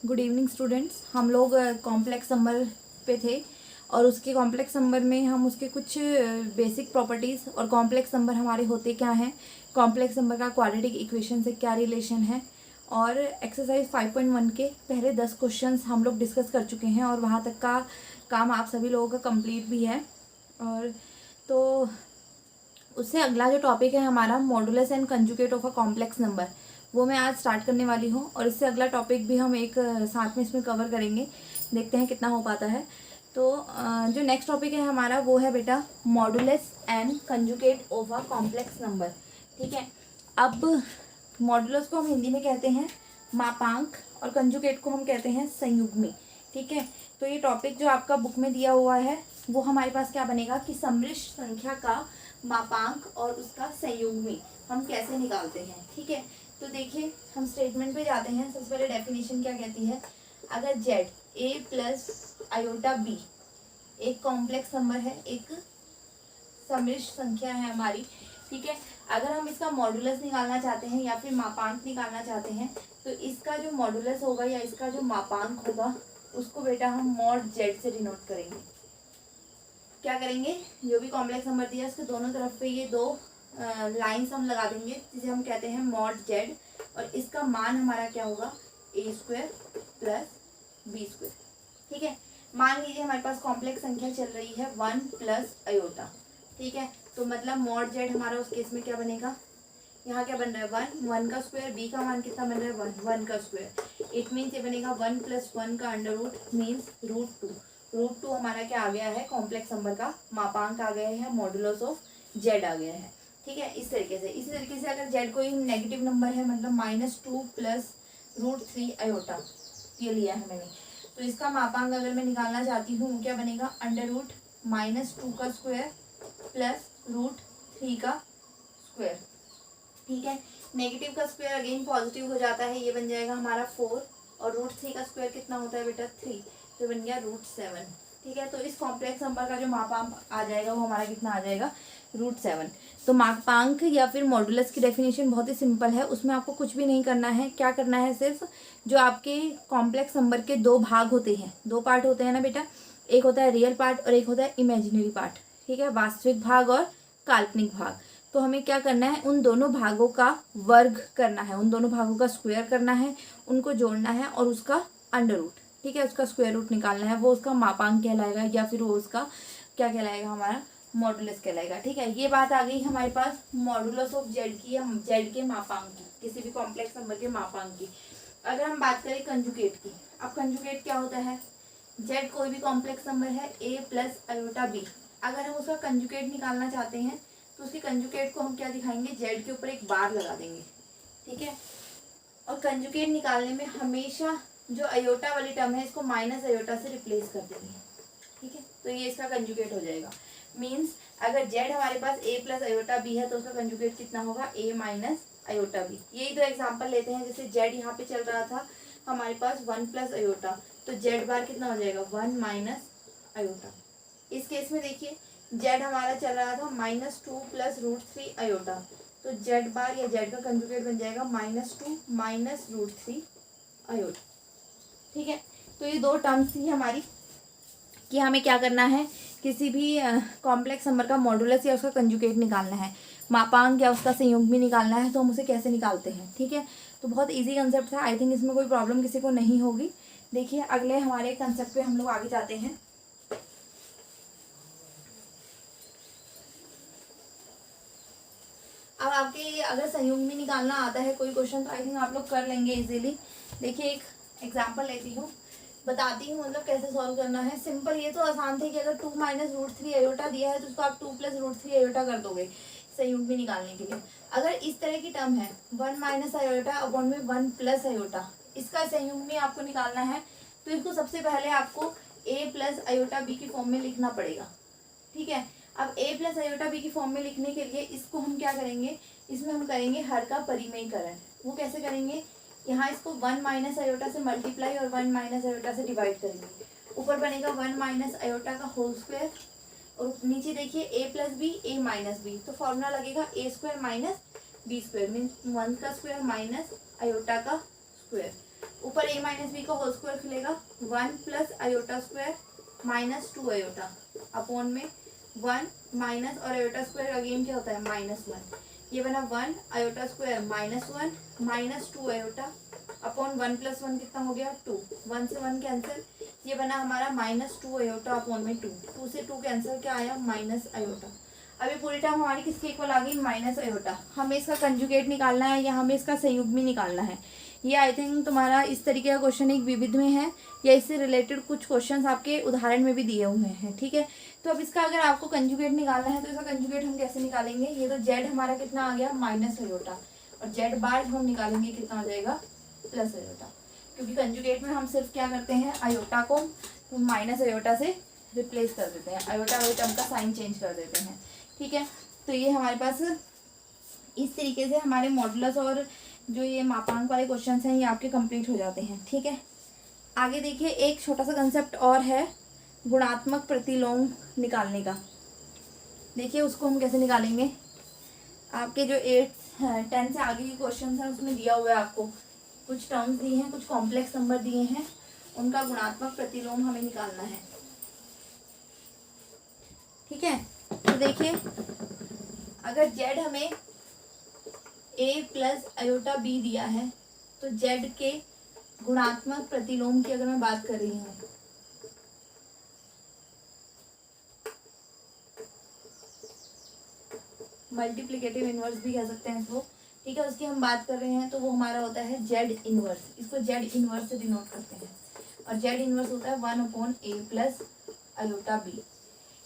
Good evening students. हम लोग complex number पे थे और उसके कॉम्प्लेक्स नंबर में हम उसके कुछ बेसिक प्रॉपर्टीज़ और कॉम्प्लेक्स नंबर हमारे होते क्या हैं, कॉम्प्लेक्स नंबर का क्वाड्रेटिक इक्वेशन से क्या रिलेशन है, और एक्सरसाइज 5.1 के पहले 10 क्वेश्चंस हम लोग डिस्कस कर चुके हैं और वहाँ तक का काम आप सभी लोगों का कंप्लीट भी है। और तो उससे अगला जो टॉपिक है हमारा modulus and conjugate of a complex number, वो मैं आज स्टार्ट करने वाली हूँ। और इससे अगला टॉपिक भी हम एक साथ में इसमें कवर करेंगे, देखते हैं कितना हो पाता है। तो जो नेक्स्ट टॉपिक है हमारा वो है बेटा modulus and conjugate of a complex number. ठीक है, अब मॉडुलस को हम हिंदी में कहते हैं मापांक और कंजुगेट को हम कहते हैं संयुग्मी। ठीक है, तो ये टॉपिक जो आपका बुक में दिया हुआ है वो हमारे पास क्या बनेगा कि सम्मिश्र संख्या का मापांक और उसका संयुग्मी हम कैसे निकालते हैं। ठीक है, तो देखिए हम स्टेटमेंट पे जाते हैं। सबसे पहले डेफिनेशन क्या कहती है, अगर z a plus iota b एक कॉम्प्लेक्स नंबर है, एक सम्मिश्र संख्या है हमारी। ठीक है, अगर हम इसका मॉडुलस निकालना चाहते हैं या फिर मापांक निकालना चाहते हैं तो इसका जो मॉडुलस होगा या इसका जो मापांक होगा उसको बेटा हम मॉड जेड से डिनोट करेंगे। क्या करेंगे, जो भी कॉम्प्लेक्स नंबर दिया उसके दोनों तरफ पे ये दो लाइन्स हम लगा देंगे जिसे हम कहते हैं मॉड जेड, और इसका मान हमारा क्या होगा ए स्क्वायर प्लस बी स्क्वायर। ठीक है, मान लीजिए हमारे पास कॉम्प्लेक्स संख्या चल रही है 1 प्लस अयोटा। ठीक है, तो मतलब मॉड जेड हमारा उस केस में क्या बनेगा, यहाँ क्या बन रहा है 1 का स्क्वायर, बी का मान कितना बन रहा है 1 का स्क्वायर। इट मीन्स ये बनेगा 1 + 1 का अंडर रूट मीन्स √2। √2 हमारा क्या आ गया है, कॉम्प्लेक्स नंबर का मापांक आ गया है, मॉडुलस ऑफ जेड आ गया है। ठीक है, इसी तरीके से अगर जेड कोई नेगेटिव नंबर है मतलब -2 + √3 अयोटा ये लिया है मैंने, तो इसका मापांक अगर मैं निकालना चाहती हूँ क्या बनेगा अंडर रूट -2 का स्क्वायर प्लस √3 का स्क्वायर। ठीक है, नेगेटिव का स्क्वायर अगेन पॉजिटिव हो जाता है, ये बन जाएगा हमारा 4 और √3 का स्क्वायर कितना होता है बेटा 3, तो बन गया √7। ठीक है, तो इस कॉम्प्लेक्स नंबर का जो मापांक आ जाएगा वो हमारा कितना आ जाएगा √7। तो मापांक या फिर मॉडुलस की डेफिनेशन बहुत ही सिंपल है, उसमें आपको कुछ भी नहीं करना है। क्या करना है, सिर्फ जो आपके कॉम्प्लेक्स नंबर के दो भाग होते हैं, दो पार्ट होते हैं ना बेटा, एक होता है रियल पार्ट और एक होता है इमेजिनरी पार्ट। ठीक है, वास्तविक भाग और काल्पनिक भाग। तो हमें क्या करना है, उन दोनों भागों का वर्ग करना है, उन दोनों भागों का स्क्वायर करना है, उनको जोड़ना है और उसका अंडर रूट, ठीक है, उसका स्क्वायर रूट निकालना है। वो उसका मापांक कहलाएगा या फिर वो उसका क्या कहलाएगा, हमारा मॉडुलस कहलाएगा। ठीक है, ये बात आ गई हमारे पास मॉडुलस ऑफ जेड की या जेड के मापांक की, किसी भी कॉम्प्लेक्स नंबर के मापांक की। अगर हम बात करें कंजुगेट की, अब कंजुगेट क्या होता है, जेड कोई भी कॉम्प्लेक्स नंबर है ए प्लस अयोटा बी, अगर हम उसका कंजुगेट निकालना चाहते हैं तो उसकी कंजुगेट को हम क्या दिखाएंगे, जेड के ऊपर एक बार लगा देंगे। ठीक है, और कंजुगेट निकालने में हमेशा जो अयोटा वाली टर्म है इसको माइनस अयोटा से रिप्लेस कर देंगे। ठीक है, तो ये इसका कंजुगेट हो जाएगा। मीन्स अगर जेड हमारे पास ए प्लस अयोटा बी है तो उसका कंजुगेट कितना होगा, ए माइनस अयोटा बी। यही तो एग्जाम्पल लेते हैं, जैसे जेड यहाँ पे चल रहा था हमारे पास 1 प्लस अयोटा, तो जेड बार कितना हो जाएगा 1 माइनस अयोटा। इस केस में देखिए जेड हमारा चल रहा था -2 + √3 अयोटा, तो जेड बार या जेड का कंजुगेट बन जाएगा -2 माइनस √3 अयोटा। ठीक है, तो ये दो टर्म्स थी हमारी कि हमें क्या करना है, किसी भी कॉम्प्लेक्स नंबर का मॉडुलस या उसका कंजुगेट निकालना है, मापांक या उसका संयुग्म भी निकालना है, तो हम उसे कैसे निकालते हैं। ठीक है, तो बहुत इजी कंसेप्ट था, आई थिंक इसमें कोई प्रॉब्लम किसी को नहीं होगी। देखिए अगले हमारे कंसेप्ट पे हम लोग आगे जाते हैं। अब आपके अगर संयुग्मी निकालना आता है कोई क्वेश्चन तो आई थिंक आप लोग कर लेंगे इजीली। देखिए एक एग्जांपल लेती हूँ, बताती हूँ मतलब कैसे सॉल्व करना है। सिंपल, ये तो आसान थे कि अगर 2 माइनस √3 अयोटा दिया है तो उसको आप 2 + √3 अयोटा कर दोगे संयुग्मी निकालने के लिए। अगर इस तरह की टर्म है 1 माइनस अयोटा अपॉन में 1 प्लस अयोटा, इसका संयुग्मी आपको निकालना है तो इसको सबसे पहले आपको a प्लस अयोटा बी की फॉर्म में लिखना पड़ेगा। ठीक है, अब a प्लस अयोटा बी की फॉर्म में लिखने के लिए इसको हम क्या करेंगे, इसमें हम करेंगे हर का परिमेयकरण। वो कैसे करेंगे, यहाँ इसको 1 माइनस अयोटा से मल्टीप्लाई और 1 माइनस अयोटा से डिवाइड करेंगे। ऊपर बनेगा 1 माइनस अयोटा का होल स्क्वायर और नीचे देखिए a plus b a minus b, तो फॉर्मूला लगेगा a square minus b square means 1 का स्क्वायर माइनस अयोटा का स्क्वायर। ऊपर a माइनस बी का होल स्क्वायर खुलेगा 1 plus iota square minus 2 iota upon में 1 माइनस और आयोटा स्क्वायर अगेन क्या होता है -1। ये बना 1 iota square -1 minus 2 iota upon 1 plus 1 कितना हो गया 2, 1 से 1 कैंसिल। ये बना हमारा -2 आयोटा अपॉन में 2 से 2 कैंसिल, क्या आया माइनस आयोटा। अभी पूरी टर्म हमारी किसके इक्वल आ गई माइनस आयोटा। हमें इसका कंजुगेट निकालना है या हमें इसका संयुग्मी निकालना है। ये आई थिंक तुम्हारा इस तरीके का क्वेश्चन एक विविध में है या इससे रिलेटेड कुछ क्वेश्चंस आपके उदाहरण में भी दिए हुए हैं, ठीक है। तो अब इसका अगर आपको कंजुगेट निकालना है तो इसका कंजुगेट हम कैसे निकालेंगे। ये तो जेड हमारा कितना आ गया माइनस आयोटा और जेड बार हम निकालेंगे कितना हो जाएगा प्लस आयोटा, क्योंकि कंजुगेट में हम सिर्फ क्या करते हैं आयोटा को माइनस आयोटा से रिप्लेस कर देते हैं, आयोटा वाली टर्म का साइन चेंज कर देते हैं, ठीक है। तो ये हमारे पास इस तरीके से हमारे मॉडुलस और जो ये मापांक वाले क्वेश्चंस हैं ये आपके कंप्लीट हो जाते हैं, ठीक है। आगे देखिए एक छोटा सा कंसेप्ट और है गुणात्मक प्रतिलोम निकालने का। देखिए उसको हम कैसे निकालेंगे। आपके जो 8-10 से आगे के क्वेश्चन हैं उसमें दिया हुआ है, आपको कुछ टर्म्स दिए हैं, कुछ कॉम्प्लेक्स नंबर दिए हैं, उनका गुणात्मक प्रतिलोम हमें निकालना है, ठीक है। तो देखिए अगर z हमें a प्लस आयोटा b दिया है तो z के गुणात्मक प्रतिलोम की अगर मैं बात कर रही हूँ, मल्टीप्लिकेटिव इनवर्स भी कह सकते हैं इसको, ठीक है, उसकी हम बात कर रहे हैं तो वो हमारा होता है z इनवर्स। इसको z इनवर्स से डिनोट करते हैं और z इनवर्स होता है 1/a प्लस आयोटा b।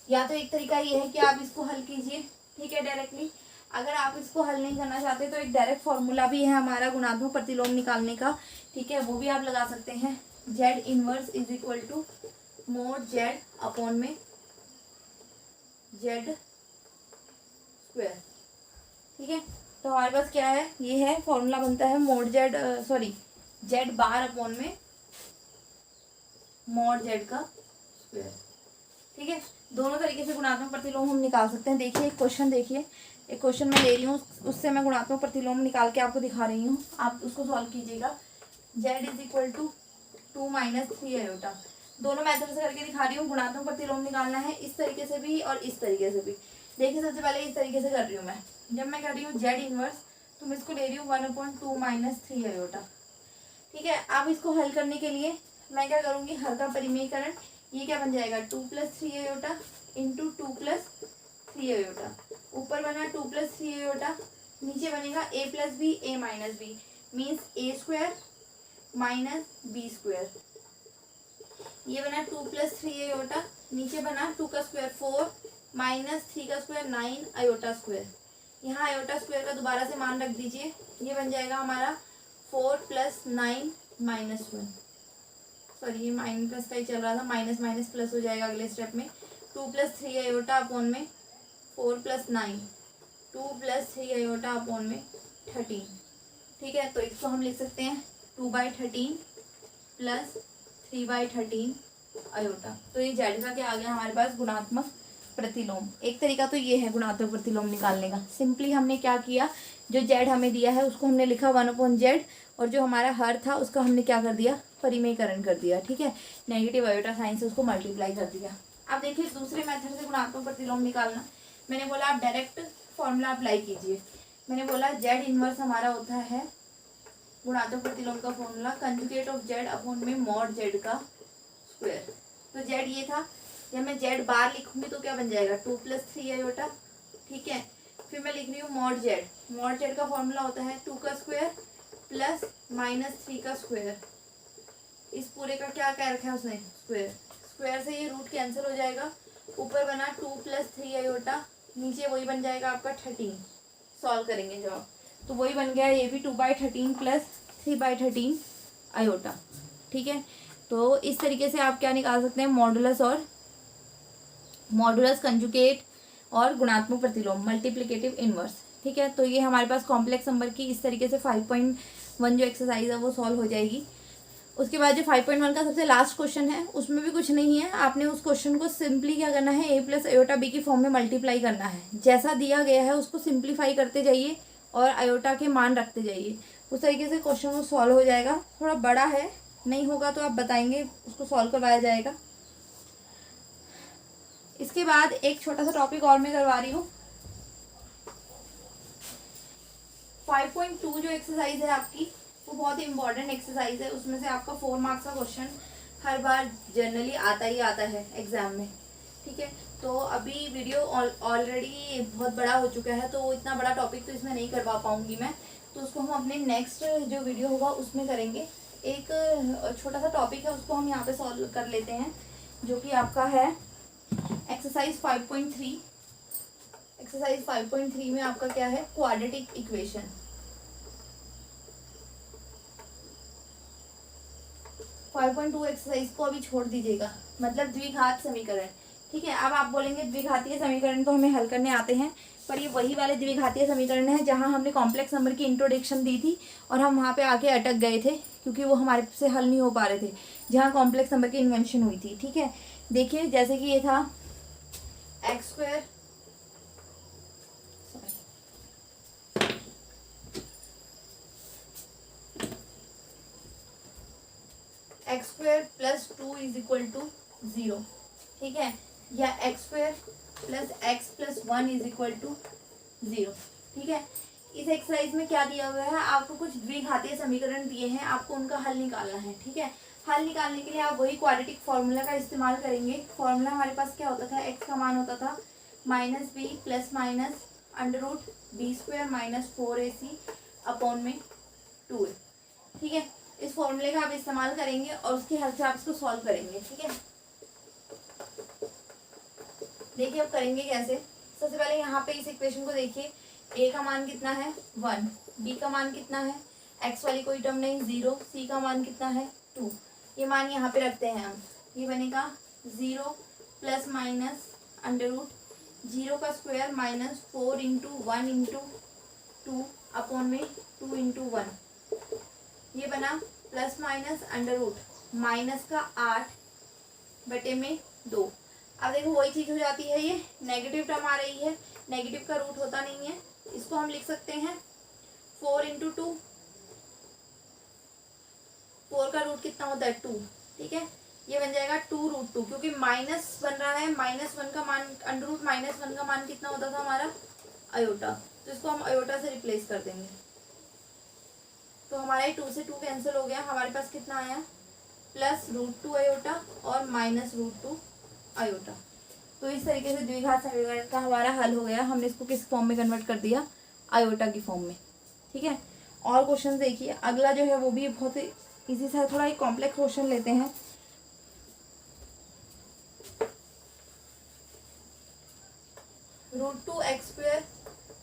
या तो एक तरीका ये है कि आप इसको हल कीजिए, ठीक है, डायरेक्टली। अगर आप इसको हल नहीं करना चाहते तो एक डायरेक्ट फॉर्मूला भी है हमारा गुणात्मक प्रतिलोम निकालने का, ठीक है, वो भी आप लगा सकते हैं। z inverse is equal to mod z upon में z स्क्वायर, ठीक है। तो हमारे पास क्या है, ये है फॉर्मूला बनता है मोड z बार अपॉन में मोड z का स्क्वायर, ठीक है। दोनों तरीके से गुणात्मक प्रतिलोम हम निकाल सकते हैं। देखिए एक क्वेश्चन देखिए, एक क्वेश्चन मैं ले रही हूँ, उससे मैं गुणात्मक प्रतिलोम निकाल के आपको दिखा रही हूँ, आप उसको सॉल्व कीजिएगा। z is equal to 2 minus 3 iota, दोनों मेथड से करके दिखा रही हूँ। गुणात्मक प्रतिलोम निकालना है इस तरीके से भी और इस तरीके से भी। देखिए सबसे पहले इस तरीके से कर रही हूँ मैं, जब मैं कर रही हूँ z इनवर्स तो मैं इसको ले रही हूँ 1/2 माइनस 3 आयोटा, ठीक है। अब इसको हल करने के लिए मैं क्या करूँगी, हर का परिमेयकरण, ये क्या बन जाएगा 2 + 3 आयोटा इंटू 2 + 3 आयोटा। ऊपर बना 2 + 3 आयोटा, नीचे बनेगा a + b a minus b means a square minus b square. ये बना 2 + 3 आयोटा, नीचे बना 2 का स्क्वायर 4 माइनस 3 का स्क्वायर 9 आयोटा स्क्वायर। यहाँ आयोटा स्क्वायर का दोबारा से मान रख दीजिए, ये बन जाएगा हमारा 4 + 9 माइनस 1, सॉरी ये माइनस का ही चल रहा था, माइनस माइनस प्लस हो जाएगा अगले स्टेप में। 2 + 3 आयोटा अपॉन में 4 + 9, 2 + 3 आयोटा अपॉन में 13, ठीक है। तो इसको हम लिख सकते हैं 2/13 प्लस 3/13 आयोटा। तो ये जेड का क्या आ गया हमारे पास गुणात्मक प्रतिलोम। एक तरीका तो ये है गुणात्मक प्रतिलोम निकालने का। सिंपली हमने क्या किया, जो जेड हमें दिया है उसको हमने लिखा 1/z और जो हमारा हर था उसका हमने क्या कर दिया, परिमेयकरण कर दिया, ठीक है, नेगेटिव आयोटा साइन से उसको मल्टीप्लाई कर दिया। अब देखिए दूसरे मेथड से गुणात्मक प्रतिलोम निकालना, मैंने बोला आप डायरेक्ट फॉर्मूला अप्लाई कीजिए। मैंने बोला जेड इनवर्स हमारा होता है गुणात्मक प्रतिलोम का formula conjugate of Z upon में मॉड जेड का स्क्वायर। तो जेड ये था, जब मैं जेड बार लिखूंगी तो क्या बन जाएगा 2 + 3 आयोटा, ठीक है। फिर मैं लिख रही हूँ मॉड जेड का फॉर्मूला होता है 2 का स्क्वायर प्लस -3 का स्क्वायर। इस पूरे का क्या क्या रखा है उसने स्क्वायर, स्क्वायर से ये रूट कैंसिल हो जाएगा। ऊपर बना 2 + 3 आयोटा, नीचे वही बन जाएगा आपका 13। सॉल्व करेंगे जब तो वही बन गया, ये भी 2/13 प्लस 3/13 आयोटा, ठीक है। तो इस तरीके से आप क्या निकाल सकते हैं, मॉडुलस कंजुगेट और गुणात्मक प्रतिलोम मल्टीप्लिकेटिव इनवर्स, ठीक है। तो ये हमारे पास कॉम्प्लेक्स नंबर की इस तरीके से 5.1 जो एक्सरसाइज है वो सॉल्व हो जाएगी। उसके बाद जो 5.1 का सबसे लास्ट क्वेश्चन है उसमें भी कुछ नहीं है, आपने उस क्वेश्चन को सिंपली क्या करना है, a + आयोटा b की फॉर्म में मल्टीप्लाई करना है। जैसा दिया गया है उसको सिंप्लीफाई करते जाइए और आयोटा के मान रखते जाइए। उस तरीके से क्वेश्चन वो सॉल्व हो जाएगा। थोड़ा बड़ा है, नहीं होगा तो आप बताएंगे, उसको सॉल्व करवाया जाएगा। इसके बाद एक छोटा सा टॉपिक और मैं करवा रही हूँ। 5.2 जो एक्सरसाइज है आपकी, वो बहुत ही इंपॉर्टेंट एक्सरसाइज है। उसमें से आपका 4 मार्क्स का क्वेश्चन हर बार जनरली आता ही आता है एग्जाम में, ठीक है। तो अभी वीडियो ऑलरेडी बहुत बड़ा हो चुका है, तो इतना बड़ा टॉपिक तो इसमें नहीं करवा पाऊंगी मैं, तो उसको हम अपने नेक्स्ट जो वीडियो होगा उसमें करेंगे। एक छोटा सा टॉपिक है, उसको हम यहाँ पे सॉल्व कर लेते हैं, जो कि आपका है एक्सरसाइज 5.3। एक्सरसाइज 5.3 में आपका क्या है, quadratic equation. Five point two exercise को अभी छोड़ दीजिएगा, मतलब द्विघात समीकरण, ठीक है। अब आप बोलेंगे द्विघातीय समीकरण तो हमें हल करने आते हैं, पर ये वही वाले द्विघातीय समीकरण है जहां हमने कॉम्प्लेक्स नंबर की इंट्रोडक्शन दी थी और हम वहां पे आके अटक गए थे, क्योंकि वो हमारे से हल नहीं हो पा रहे थे जहां कॉम्प्लेक्स नंबर की इन्वेंशन हुई थी, ठीक है। देखिए जैसे कि ये था x square, x square plus 2 is equal to 0, ठीक है, या x square plus x plus 1 is equal to 0, ठीक है। इस एक्सरसाइज में क्या दिया हुआ है, आपको कुछ द्विघातीय समीकरण दिए हैं, आपको उनका हल निकालना है, ठीक है। हल निकालने के लिए आप वही क्वाड्रेटिक फॉर्मूला का इस्तेमाल करेंगे। फॉर्मूला हमारे पास क्या होता था, एक्स का मान होता था minus b plus minus under root b square minus 4ac upon में 2a, ठीक है। इस फॉर्मूले का आप इस्तेमाल करेंगे और उसके हल से आप इसको सॉल्व करेंगे, ठीक है। देखिए अब करेंगे कैसे। सबसे पहले यहाँ पे इस इक्वेशन को देखिए, a का मान कितना है 1, b का मान कितना है, x वाली कोई टर्म नहीं 0, c का मान कितना है 2, ये मान यहाँ पे रखते हैं हम। ये बनेगा 0 प्लस माइनस अंडर रूट 0 का square minus 4 into 1 into 2 upon में 2 इंटू 1, ये बना plus minus under root minus का 8 बटे में 2। अब देखो वही चीज हो जाती है, ये नेगेटिव टर्म आ रही है, नेगेटिव का रूट होता नहीं है, इसको हम लिख सकते हैं 4 इंटू 2, 4 का रूट कितना होता है 2, ठीक है। ये बन जाएगा 2 रूट 2, क्योंकि माइनस बन रहा है, -1 का मान अंडर रूट -1 का मान कितना होता था हमारा अयोटा, तो इसको हम अयोटा से रिप्लेस कर देंगे। तो हमारे 2 से 2 कैंसिल हो गया, हमारे पास कितना आया प्लस √2 अयोटा और माइनस √2 अयोटा। तो इस तरीके से द्विघात समीकरण का हमारा हल हो गया। हमने इसको किस फॉर्म में कन्वर्ट कर दिया, अयोटा की फॉर्म में, ठीक है। और क्वेश्चन देखिए, अगला जो है वो भी बहुत इजी सा, थोड़ा एक कॉम्प्लेक्स क्वेश्चन लेते हैं। √2 x square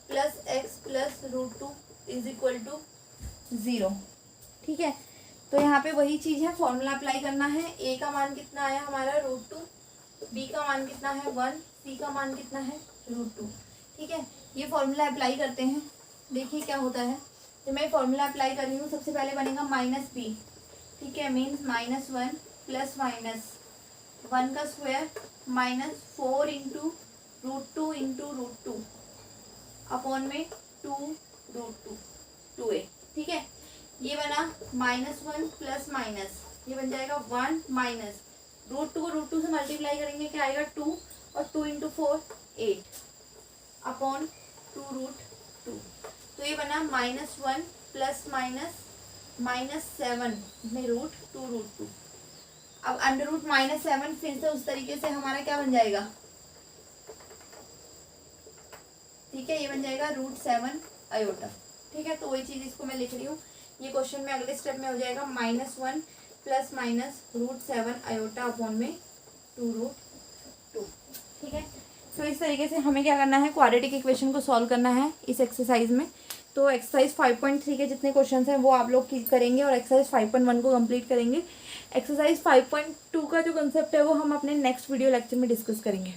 plus x plus √2 is equal to 0, ठीक है। तो यहाँ पे वही चीज है, फॉर्मूला अप्लाई करना है। a का मान कितना आया हमारा √2, b का मान कितना है 1, c का मान कितना है √2, ठीक है। ये फॉर्मूला अप्लाई करते हैं, देखिए क्या होता है। तो मैं फॉर्मूला अप्लाई कर रही हूँ, सबसे पहले बनेगा -b, ठीक है, मीन्स -1 प्लस माइनस 1 का square minus 4 into √2 into √2 upon में 2 2a, ठीक है। ये बना -1 प्लस माइनस, ये बन जाएगा 1 माइनस √2 को √2 से मल्टीप्लाई करेंगे, क्या आएगा 2, और 2 इंटू 4 8 अपॉन 2√2। तो ये बना -1 प्लस माइनस -7 में √2 अब अंडर रूट -7 फिर से उस तरीके से हमारा क्या बन जाएगा, ठीक है, ये बन जाएगा √7 अयोटा, ठीक है। तो वही चीज इसको मैं लिख रही हूँ। ये क्वेश्चन में अगले स्टेप में हो जाएगा -1 प्लस माइनस √7 अयोटा अपॉन में 2√2, ठीक है। तो इस तरीके से हमें क्या करना है, क्वाड्रेटिक इक्वेशन को सॉल्व करना है इस एक्सरसाइज में। तो एक्सरसाइज 5.3 के जितने क्वेश्चन हैं वो आप लोग करेंगे और एक्सरसाइज 5.1 को कंप्लीट करेंगे। एक्सरसाइज 5.2 का जो कंसेप्ट है वो हम अपने नेक्स्ट वीडियो लेक्चर में डिस्कस करेंगे।